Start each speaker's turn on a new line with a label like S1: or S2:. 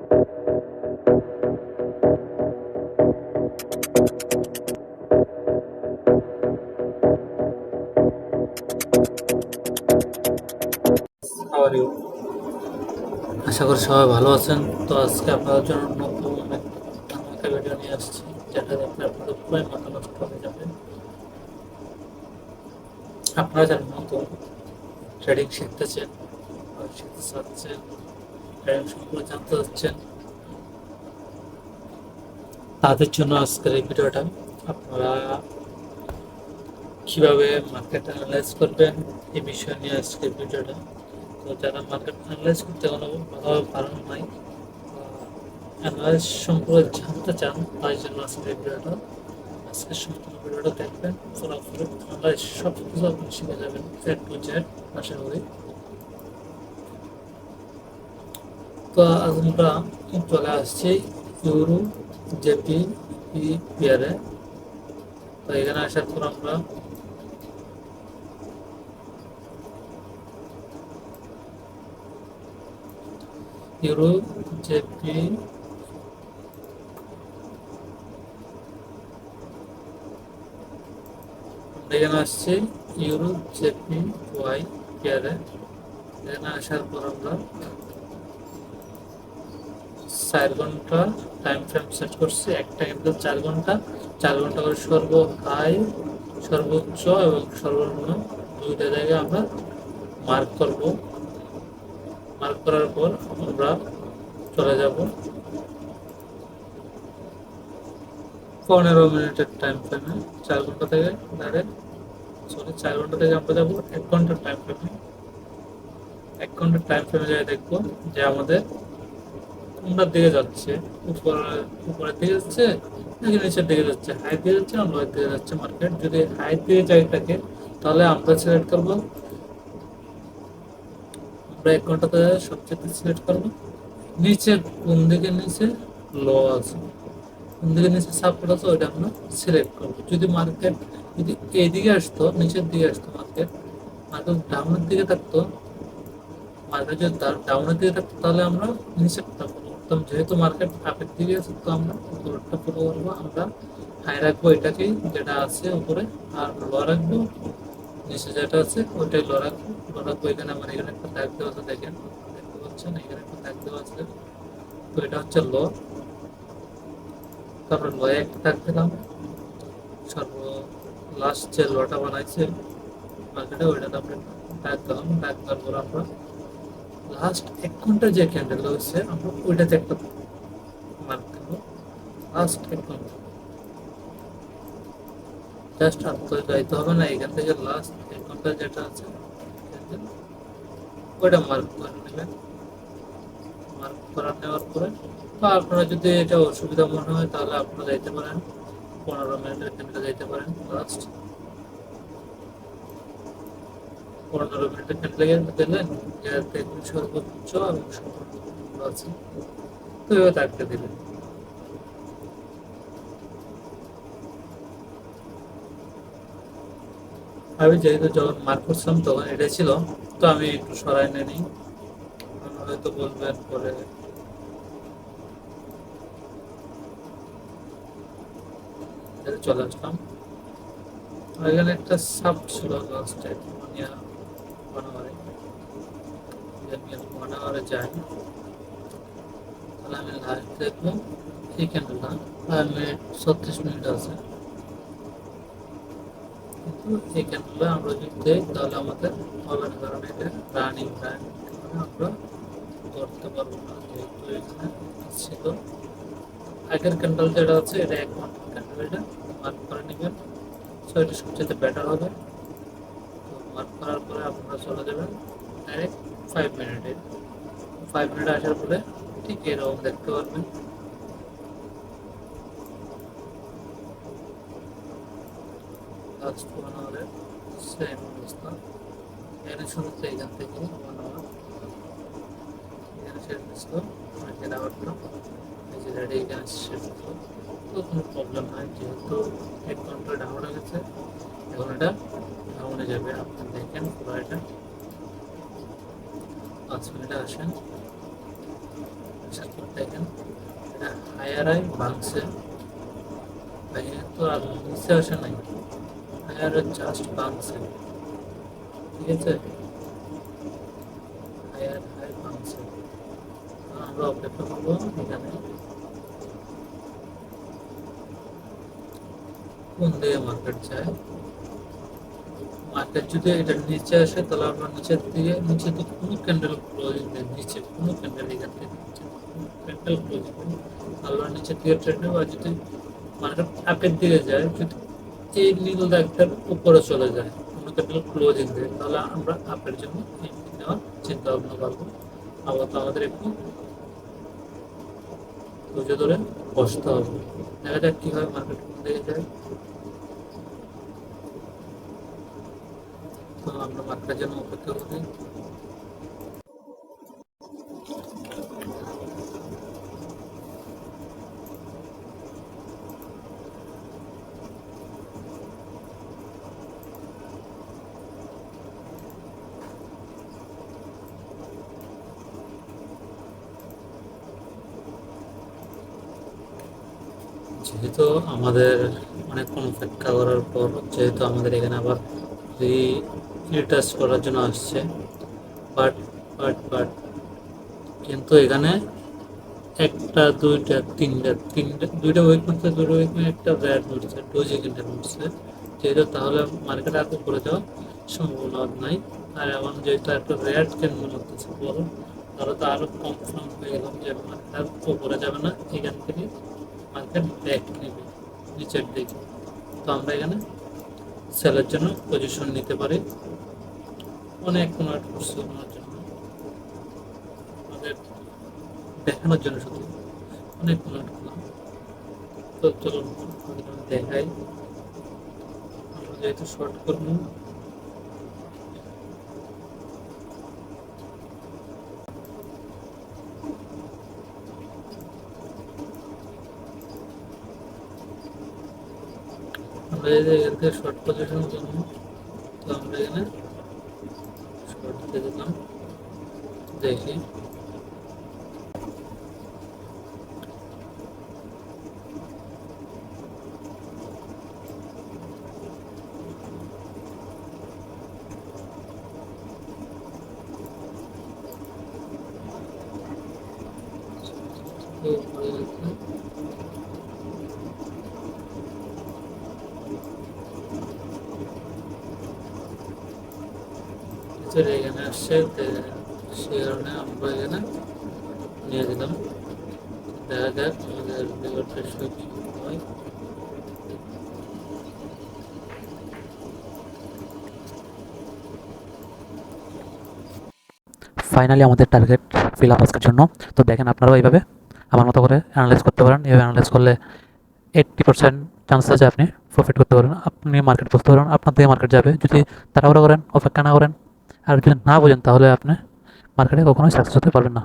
S1: How are you? আশা করি সবাই ভালো আছেন। তো আজকে আপনাদের জন্য নতুন একটা ভিডিও নিয়ে আসছি, যেটা দেখলে আপনাদের পুরোই মাথা নষ্ট হয়ে যাবে। আপনারা যারা নতুন ট্রেডিং শিখতেছেন বা শিখতে চাচ্ছেন, ট্রেডিং সম্পর্কে জানতে চাচ্ছেন, তাদের জন্য আজকের এই ভিডিওটা। আপনারা কিভাবে মার্কেট অ্যানালাইজ করবেন এই বিষয় নিয়ে আজকের ভিডিওটা। তো যারা মার্কেট অ্যানালাইজ করতে কোনো ভালোভাবে পারেন নাই, অ্যানালাইজ সম্পর্কে জানতে চান, তাই জন্য আজকের এই ভিডিওটা। আজকে সম্পূর্ণ ভিডিওটা দেখবেন, পুরোপুরি অ্যানালাইজ সব কিছু আপনি শিখে যাবেন, A to Z আশা করি। তো আজ আমরা চলে আসছি ইউরো জেপি পেয়ারে। তো এখানে আসার পর আমরা ইউরো জেপি এখানে আসছি ইউরো জেপি ওয়াই পেয়ারে। এখানে আসার পর আমরা 4 ঘন্টা টাইম ফ্রেম সেট করছি। একটা কিন্তু 4 ঘন্টা, 4 ঘন্টা করে সর্ব হাই, সর্বোচ্চ এবং সর্বনিম্ন দুইটা জায়গায় আমরা মার্ক করব। মার্ক করার পর আমরা চলে যাব 15 মিনিটের টাইম ফ্রেমে। 4 ঘন্টা থেকে ডাইরেক্ট 4 ঘন্টা থেকে আমরা যাবো 1 ঘন্টার টাইম ফ্রেমে। 1 ঘন্টার টাইম ফ্রেমে যাই দেখবো যে আমাদের কোনটার দিকে যাচ্ছে, উপরের দিকে যাচ্ছে নাকি নিচের দিকে যাচ্ছে, হাই দিকে যাচ্ছে না লোয়ের দিকে যাচ্ছে মার্কেট। যদি হাই দিকে যাই থাকে তাহলে আমরা সিলেক্ট করবো, আমরা 1 ঘন্টাতে সবচেয়ে সিলেক্ট করবো নিচে, কোন দিকে নিচে লো আছে, কোন দিকে নিচে সাপোর্ট আছে, ওইটা আমরা সিলেক্ট করবো। যদি মার্কেট যদি এইদিকে আসতো, নিচের দিকে আসতো মার্কেট, মার্কেট ডাউনের দিকে থাকতো, মার্কেট যদি ডাউনের দিকে থাকতো তাহলে আমরা নিচেরটা ফলো করতাম। যেহেতু মার্কেট আপের দিকে আছে তো আমরা উপরেরটা ফলো করবো। আমরা হাই রাখবো এটাকেই, যেটা আছে উপরে, আর লো রাখবো নিচে যেটা আছে ওইটাই লো রাখবো। লো রাখবো এখানে আমার এখানে একটা দাগ দেওয়া আছে, দেখেন দেখতে পাচ্ছেন এখানে একটা দাগ দেওয়া আছে। তো এটা হচ্ছে লো, তারপরে লো একটা দাগ দিলাম। সর্ব লাস্ট যে লোটা বানাইছে মার্কেটে ওইটাতে আমরা দাগ দিলাম। দাগ দেওয়ার পর আমরা লাস্ট 1 ঘন্টা যে ক্যান্ডেল হয়েছে আমরা ওইটাতে একটা মার্ক দেবো। লাস্ট 1 ঘন্টা জাস্ট আর তো যাইতে হবে না, এখান থেকে লাস্ট 1 ঘন্টা যেটা আছে ওইটা মার্ক করে নেবেন। মার্ক করা নেওয়ার পরে বা আপনারা যদি এটা অসুবিধা মনে হয় তাহলে আপনারা যাইতে পারেন 15 মিনিটের ক্যান্ডেল যাইতে পারেন। লাস্ট 15 মিনিটের ক্যান্ডেল দিলেন, যেটাতে সর্বোচ্চ এবং সর্বনিম্ন আছে, তো এভাবে থাকতে দিলেন। আমি যেহেতু যখন মার্ক করছিলাম তখন এটা ছিল, তো আমি একটু সরাই নিই। হয়তো বলবেন পরে চলে আসলাম। এখানে একটা সাব ছিল লাস্টে মনোয়ারে, মনোয়ারে যাই, তাহলে আমি লাইভ দেখবো এই ক্যান্ডেলটা 5 মিনিট 36 মিনিট আছে। কিন্তু এই ক্যান্ডেলটা আমরা যদি দেই তাহলে আমাদের হবে না, কারণ এটা রানিং টাইম আমরা ধরতে পারবো না, যেহেতু এখানে ছিল। আগের ক্যান্ডেল যেটা আছে এটা 1 ঘন্টার ক্যান্ডেল, এটা মার্ক করে নেবেন। সো এটা সবচেয়ে বেটার হবে। তো মার্ক করার পরে আপনারা চলে যাবেন ডাইরেক্ট 5 মিনিটে। 5 মিনিট আসার পরে ঠিক এরকম দেখতে পারবেন। লাস্ট 1 আওয়ারের সেম অবস্থা। এখানে শুরুতে এখান থেকে 1 আওয়ার এখানে শেষ দিচ্ছিল, আগের আওয়ারটা এই যে রেডি এখানে শেষ দিচ্ছিল। তো কোনো প্রবলেম নাই, যেহেতু 1 ঘন্টা ডাউন হয়ে গেছে, এখন এটা ডাউনে যাবে। আপনি দেখেন পুরো এটা 5 মিনিটে আসেন, আসার পর দেখেন হায়ার আই ভাঙছে, ভাইয়া তো আর নিচে আসে নাই, হায়ার জাস্ট ভাঙছে, ঠিক আছে, হায়ার হাই ভাঙছে। আমরা অপেক্ষা করবো এখানে কোন দিকে মার্কেট যায়। মার্কেট যদি এটার নিচে আসে তাহলে আমরা নিচের দিকে কোনো ক্যান্ডেল ক্লোজিং নেই, নিচে কোনো ক্যান্ডেল এখান থেকে ক্যান্ডেল ক্লোজিং নেই, আল্লাহর নিচের দিকে ট্রেড নেবো। আর যদি মার্কেট আপের দিকে যায়, যদি এই নীল দাগটার উপরে চলে যায়, কোনো ক্যান্ডেল ক্লোজিং দেয়, তাহলে আমরা আপের জন্য এন্ট্রি নেওয়ার চিন্তা ভাবনা করবো। আবার তো আমাদের একটু ধৈর্য ধরে বসতে হবে, দেখা যাক কি হয় মার্কেট কোন দিকে যায়। তো আমরা মার্কেটের জন্য অপেক্ষা করি। যেহেতু আমাদের অনেকক্ষণ অপেক্ষা করার পর যেহেতু আমাদের এখানে আবার রিটাচ করার জন্য আসছে, বাট বাট কিন্তু এখানে একটা দুইটা দুইটা উইক মারছে, দুটো উইক একটা রেড উঠছে, ডোজি ক্যান্ডেল উঠছে, যেহেতু তাহলে মার্কেট আর উপরে যাওয়ার সম্ভাবনা নাই। আর এখন যেহেতু একটা রেড ক্যান্ডেল উঠতেছে বড়, তাহলে তো আরো কনফার্ম হয়ে গেলাম যে মার্কেট আর উপরে যাবে না, এখান থেকে মার্কেট ব্যাক নেবে নিচের দিকে। তো আমরা এখানে সেলের জন্য পজিশন নিতে পারি। অনেক ওয়েট করছি ওনার জন্য, আমাদের দেখানোর জন্য শুধু অনেক ওয়েট করলাম। তো চলুন দেখাই, আমরা যেহেতু শর্ট করবো, আমরা এই যে এখান থেকে শর্ট পজিশনের জন্য, তো আমরা এখানে শর্ট দিয়ে দিলাম, দেখি এখানে আসছে, সে কারণে আমরা এখানে নিয়ে দিলাম। দেখা যাক আমাদের লেবারটা কি হয়।
S2: ফাইনালি আমাদের টার্গেট ফিল আপ আজকের জন্য। তো দেখেন আপনারাও এইভাবে আমার মতো করে অ্যানালাইজ করতে পারেন। এইভাবে অ্যানালাইজ করলে 80% চান্স আছে আপনি প্রফিট করতে পারেন, আপনি মার্কেট বুঝতে পারেন, আপনার দিয়ে মার্কেট যাবে। যদি তাড়াহুড়ো করেন, অপেক্ষা না করেন, আর যদি না বোঝেন, তাহলে আপনি মার্কেটে কখনোই সাকসেস হতে পারবেন না।